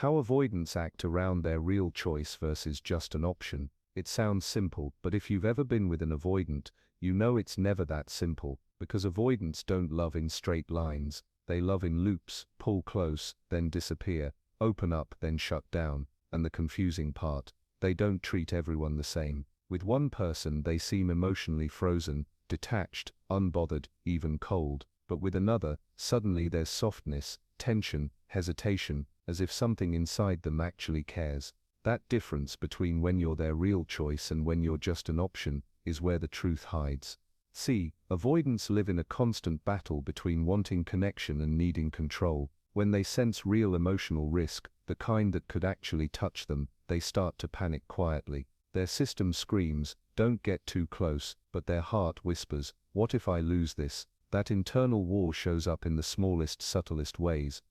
How avoidants act around their real choice versus just an option. It sounds simple, but if you've ever been with an avoidant, you know it's never that simple, because avoidants don't love in straight lines. They love in loops, pull close, then disappear, open up, then shut down. And the confusing part, they don't treat everyone the same. With one person they seem emotionally frozen, detached, unbothered, even cold. But with another, suddenly there's softness, tension, hesitation, as if something inside them actually cares. That difference between when you're their real choice and when you're just an option is where the truth hides. See, avoidants live in a constant battle between wanting connection and needing control. When they sense real emotional risk, the kind that could actually touch them, they start to panic quietly. Their system screams, "Don't get too close," but their heart whispers, "What if I lose this?" That internal war shows up in the smallest, subtlest ways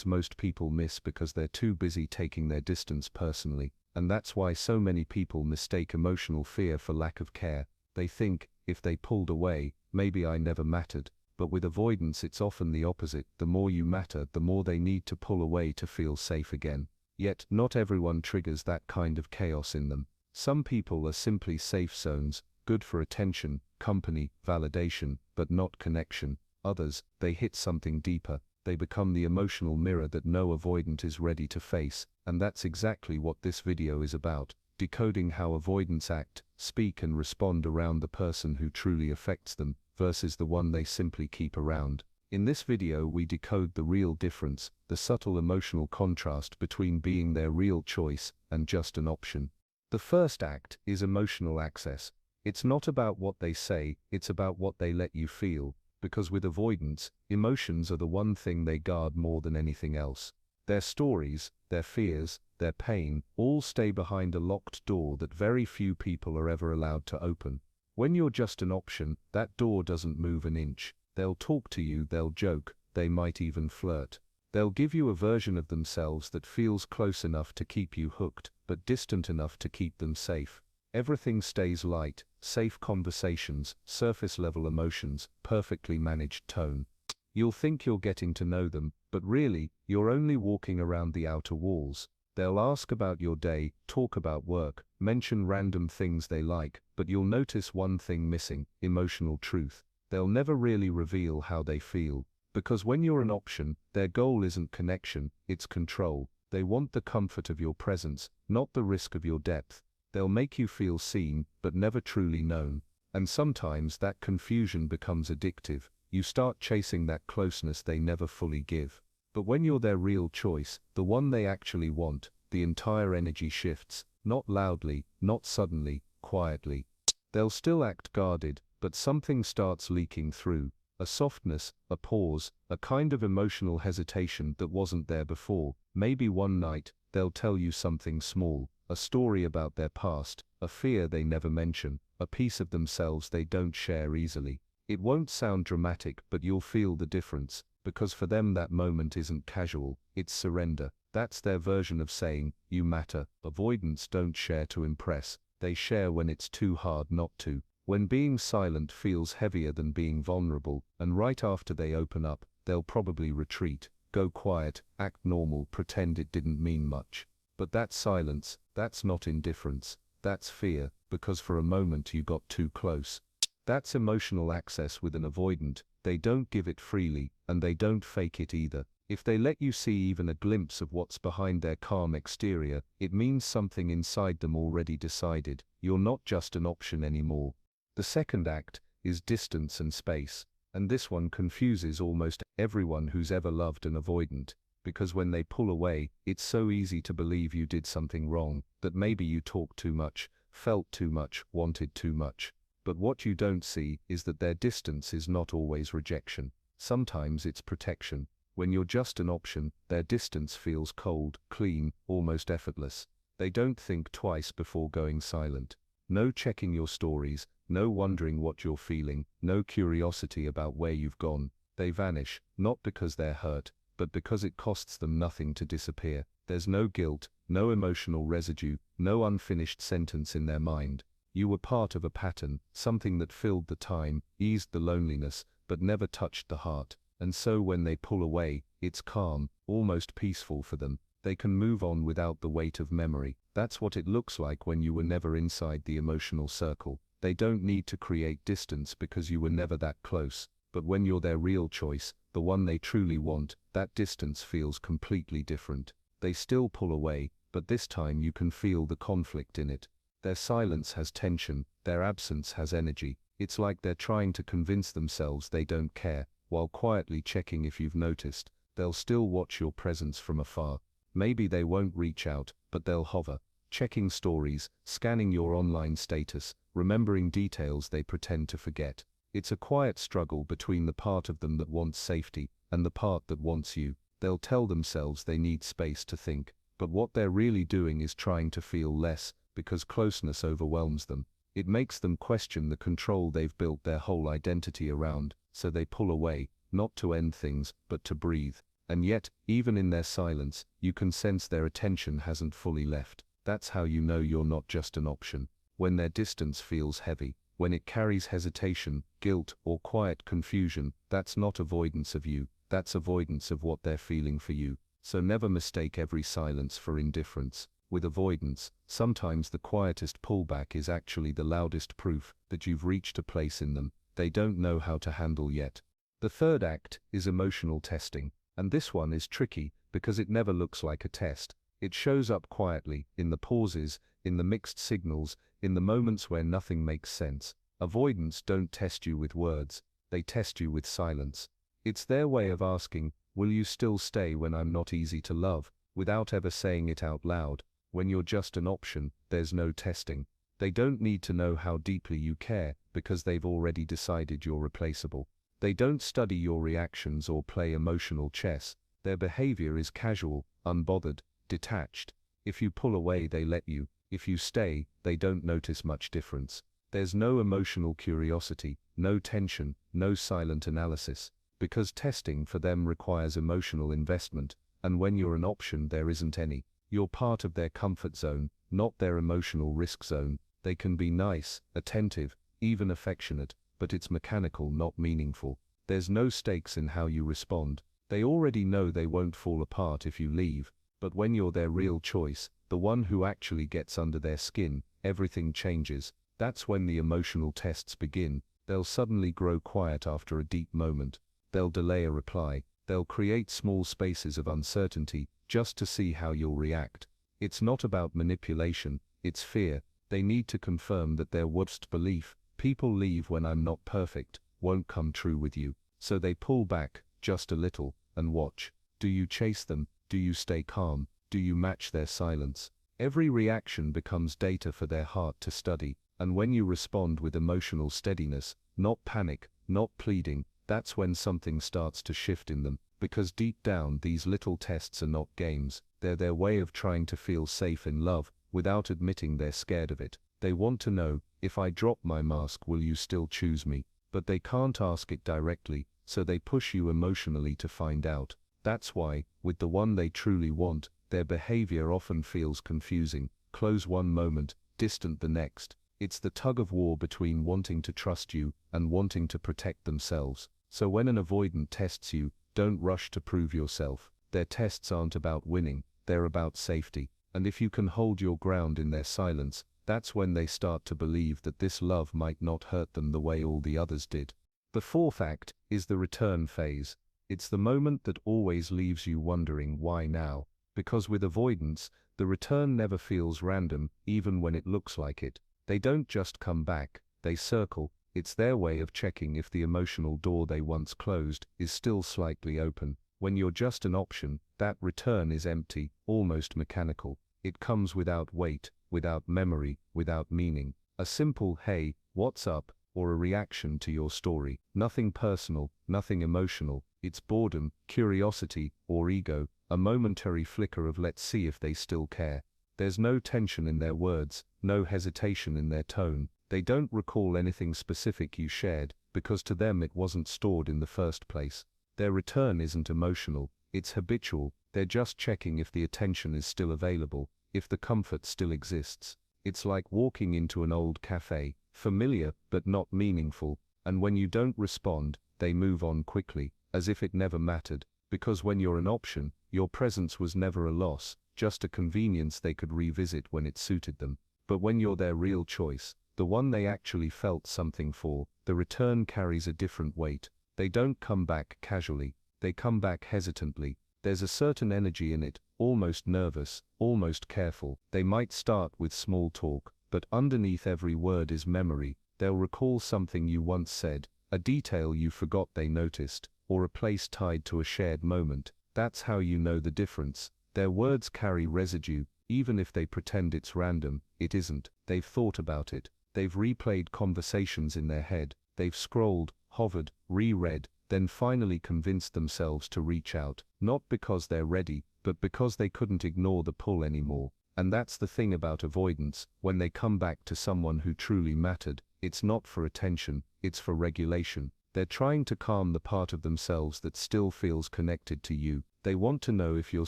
most people miss because they're too busy taking their distance personally. And that's why so many people mistake emotional fear for lack of care. They think, if they pulled away, maybe I never mattered. But with avoidance it's often the opposite. The more you matter, the more they need to pull away to feel safe again. Yet, not everyone triggers that kind of chaos in them. Some people are simply safe zones, good for attention, company, validation, but not connection. Others, they hit something deeper. They become the emotional mirror that no avoidant is ready to face. And that's exactly what this video is about. Decoding how avoidants act, speak and respond around the person who truly affects them, versus the one they simply keep around. In this video we decode the real difference, the subtle emotional contrast between being their real choice and just an option. The first act is emotional access. It's not about what they say, it's about what they let you feel, because with avoidants, emotions are the one thing they guard more than anything else. Their stories, their fears, their pain, all stay behind a locked door that very few people are ever allowed to open. When you're just an option, that door doesn't move an inch. They'll talk to you, they'll joke, they might even flirt. They'll give you a version of themselves that feels close enough to keep you hooked, but distant enough to keep them safe. Everything stays light, safe conversations, surface-level emotions, perfectly managed tone. You'll think you're getting to know them, but really, you're only walking around the outer walls. They'll ask about your day, talk about work, mention random things they like, but you'll notice one thing missing: emotional truth. They'll never really reveal how they feel. Because when you're an option, their goal isn't connection, it's control. They want the comfort of your presence, not the risk of your depth. They'll make you feel seen, but never truly known. And sometimes that confusion becomes addictive. You start chasing that closeness they never fully give. But when you're their real choice, the one they actually want, the entire energy shifts, not loudly, not suddenly, quietly. They'll still act guarded, but something starts leaking through. A softness, a pause, a kind of emotional hesitation that wasn't there before. Maybe one night, they'll tell you something small, a story about their past, a fear they never mention, a piece of themselves they don't share easily. It won't sound dramatic, but you'll feel the difference, because for them that moment isn't casual, it's surrender. That's their version of saying, "You matter." Avoidants don't share to impress, they share when it's too hard not to. When being silent feels heavier than being vulnerable, and right after they open up, they'll probably retreat, go quiet, act normal, pretend it didn't mean much. But that silence, that's not indifference, that's fear, because for a moment you got too close. That's emotional access with an avoidant. They don't give it freely, and they don't fake it either. If they let you see even a glimpse of what's behind their calm exterior, it means something inside them already decided. You're not just an option anymore. The second act is distance and space, and this one confuses almost everyone who's ever loved an avoidant, because when they pull away, it's so easy to believe you did something wrong, that maybe you talked too much, felt too much, wanted too much. But what you don't see is that their distance is not always rejection. Sometimes it's protection. When you're just an option, their distance feels cold, clean, almost effortless. They don't think twice before going silent. No checking your stories, no wondering what you're feeling, no curiosity about where you've gone. They vanish, not because they're hurt, but because it costs them nothing to disappear. There's no guilt, no emotional residue, no unfinished sentence in their mind. You were part of a pattern, something that filled the time, eased the loneliness, but never touched the heart. And so when they pull away, it's calm, almost peaceful for them. They can move on without the weight of memory. That's what it looks like when you were never inside the emotional circle. They don't need to create distance because you were never that close. But when you're their real choice, the one they truly want, that distance feels completely different. They still pull away, but this time you can feel the conflict in it. Their silence has tension, their absence has energy. It's like they're trying to convince themselves they don't care, while quietly checking if you've noticed. They'll still watch your presence from afar. Maybe they won't reach out, but they'll hover, checking stories, scanning your online status, remembering details they pretend to forget. It's a quiet struggle between the part of them that wants safety and the part that wants you. They'll tell themselves they need space to think, but what they're really doing is trying to feel less, because closeness overwhelms them. It makes them question the control they've built their whole identity around, so they pull away, not to end things, but to breathe. And yet, even in their silence, you can sense their attention hasn't fully left. That's how you know you're not just an option. When their distance feels heavy, when it carries hesitation, guilt, or quiet confusion, that's not avoidance of you, that's avoidance of what they're feeling for you. So never mistake every silence for indifference. With avoidance, sometimes the quietest pullback is actually the loudest proof that you've reached a place in them they don't know how to handle yet. The third act is emotional testing. And this one is tricky because it never looks like a test. It shows up quietly, in the pauses, in the mixed signals, in the moments where nothing makes sense. Avoidants don't test you with words, they test you with silence. It's their way of asking, will you still stay when I'm not easy to love, without ever saying it out loud. When you're just an option, there's no testing. They don't need to know how deeply you care, because they've already decided you're replaceable. They don't study your reactions or play emotional chess. Their behavior is casual, unbothered, detached. If you pull away, they let you. If you stay, they don't notice much difference. There's no emotional curiosity, no tension, no silent analysis. Because testing for them requires emotional investment, and when you're an option, there isn't any. You're part of their comfort zone, not their emotional risk zone. They can be nice, attentive, even affectionate, but it's mechanical, not meaningful. There's no stakes in how you respond. They already know they won't fall apart if you leave, but when you're their real choice, the one who actually gets under their skin, everything changes. That's when the emotional tests begin. They'll suddenly grow quiet after a deep moment. They'll delay a reply. They'll create small spaces of uncertainty, just to see how you'll react. It's not about manipulation, it's fear. They need to confirm that their worst belief, people leave when I'm not perfect, won't come true with you. So they pull back, just a little, and watch. Do you chase them? Do you stay calm? Do you match their silence? Every reaction becomes data for their heart to study, and when you respond with emotional steadiness, not panic, not pleading, that's when something starts to shift in them, because deep down these little tests are not games, they're their way of trying to feel safe in love, without admitting they're scared of it. They want to know, if I drop my mask, will you still choose me? But they can't ask it directly, so they push you emotionally to find out. That's why, with the one they truly want, their behavior often feels confusing, close one moment, distant the next. It's the tug of war between wanting to trust you and wanting to protect themselves. So when an avoidant tests you, don't rush to prove yourself. Their tests aren't about winning, they're about safety. And if you can hold your ground in their silence, that's when they start to believe that this love might not hurt them the way all the others did. The fourth act is the return phase. It's the moment that always leaves you wondering why now. Because with avoidance, the return never feels random, even when it looks like it. They don't just come back, they circle. It's their way of checking if the emotional door they once closed is still slightly open. When you're just an option, that return is empty, almost mechanical. It comes without weight, without memory, without meaning. A simple "hey, what's up?" or a reaction to your story. Nothing personal, nothing emotional. It's boredom, curiosity, or ego, a momentary flicker of let's see if they still care. There's no tension in their words, no hesitation in their tone. They don't recall anything specific you shared, because to them it wasn't stored in the first place. Their return isn't emotional, it's habitual. They're just checking if the attention is still available, if the comfort still exists. It's like walking into an old cafe, familiar but not meaningful, and when you don't respond, they move on quickly, as if it never mattered. Because when you're an option, your presence was never a loss, just a convenience they could revisit when it suited them. But when you're their real choice, the one they actually felt something for, the return carries a different weight. They don't come back casually, they come back hesitantly. There's a certain energy in it, almost nervous, almost careful. They might start with small talk, but underneath every word is memory. They'll recall something you once said, a detail you forgot they noticed, or a place tied to a shared moment. That's how you know the difference. Their words carry residue, even if they pretend it's random, it isn't. They've thought about it. They've replayed conversations in their head. They've scrolled, hovered, reread, then finally convinced themselves to reach out, not because they're ready, but because they couldn't ignore the pull anymore. And that's the thing about avoidance. When they come back to someone who truly mattered, it's not for attention, it's for regulation. They're trying to calm the part of themselves that still feels connected to you. They want to know if you're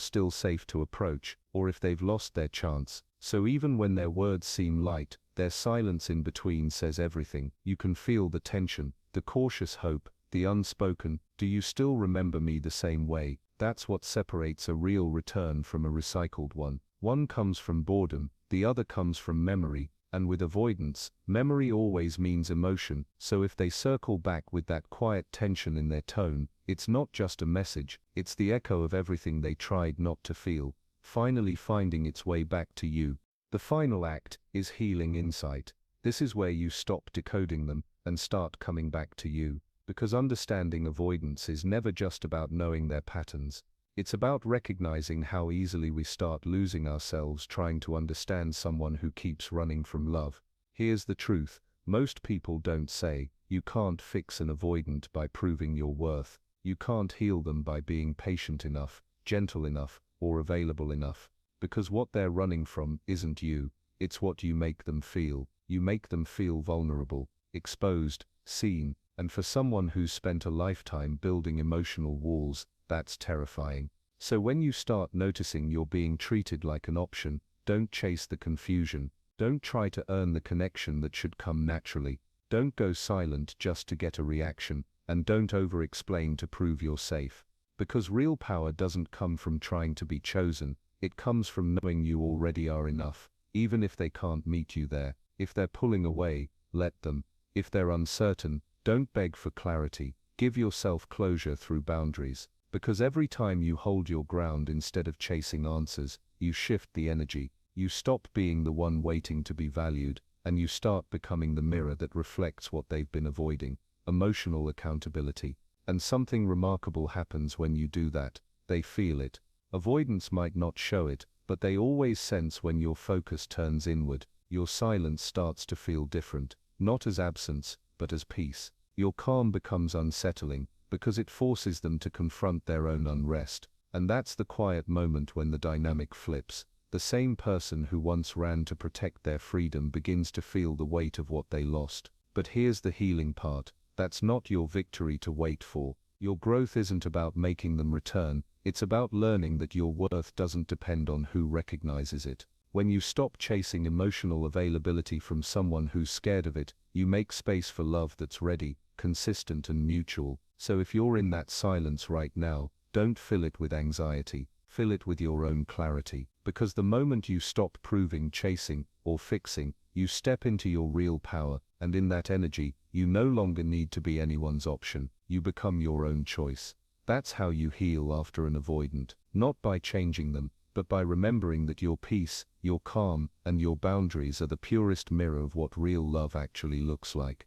still safe to approach, or if they've lost their chance. So even when their words seem light, their silence in between says everything. You can feel the tension, the cautious hope, the unspoken, "Do you still remember me the same way?" That's what separates a real return from a recycled one. One comes from boredom, the other comes from memory, and with avoidance, memory always means emotion. So if they circle back with that quiet tension in their tone, it's not just a message, it's the echo of everything they tried not to feel, finally finding its way back to you. The final act is healing insight. This is where you stop decoding them and start coming back to you. Because understanding avoidance is never just about knowing their patterns. It's about recognizing how easily we start losing ourselves trying to understand someone who keeps running from love. Here's the truth. Most people don't say, you can't fix an avoidant by proving your worth. You can't heal them by being patient enough, gentle enough, or available enough. Because what they're running from isn't you, it's what you make them feel. You make them feel vulnerable, exposed, seen, and for someone who's spent a lifetime building emotional walls, that's terrifying. So when you start noticing you're being treated like an option, don't chase the confusion. Don't try to earn the connection that should come naturally. Don't go silent just to get a reaction, and don't over-explain to prove you're safe. Because real power doesn't come from trying to be chosen, it comes from knowing you already are enough, even if they can't meet you there. If they're pulling away, let them. If they're uncertain, don't beg for clarity. Give yourself closure through boundaries. Because every time you hold your ground instead of chasing answers, you shift the energy. You stop being the one waiting to be valued, and you start becoming the mirror that reflects what they've been avoiding. Emotional accountability. And something remarkable happens when you do that. They feel it. Avoidance might not show it, but they always sense when your focus turns inward. Your silence starts to feel different, not as absence, but as peace. Your calm becomes unsettling, because it forces them to confront their own unrest. And that's the quiet moment when the dynamic flips. The same person who once ran to protect their freedom begins to feel the weight of what they lost. But here's the healing part. That's not your victory to wait for. Your growth isn't about making them return, it's about learning that your worth doesn't depend on who recognizes it. When you stop chasing emotional availability from someone who's scared of it, you make space for love that's ready, consistent and mutual. So if you're in that silence right now, don't fill it with anxiety, fill it with your own clarity. Because the moment you stop proving, chasing, or fixing, you step into your real power, and in that energy, you no longer need to be anyone's option, you become your own choice. That's how you heal after an avoidant, not by changing them, but by remembering that your peace, your calm, and your boundaries are the purest mirror of what real love actually looks like.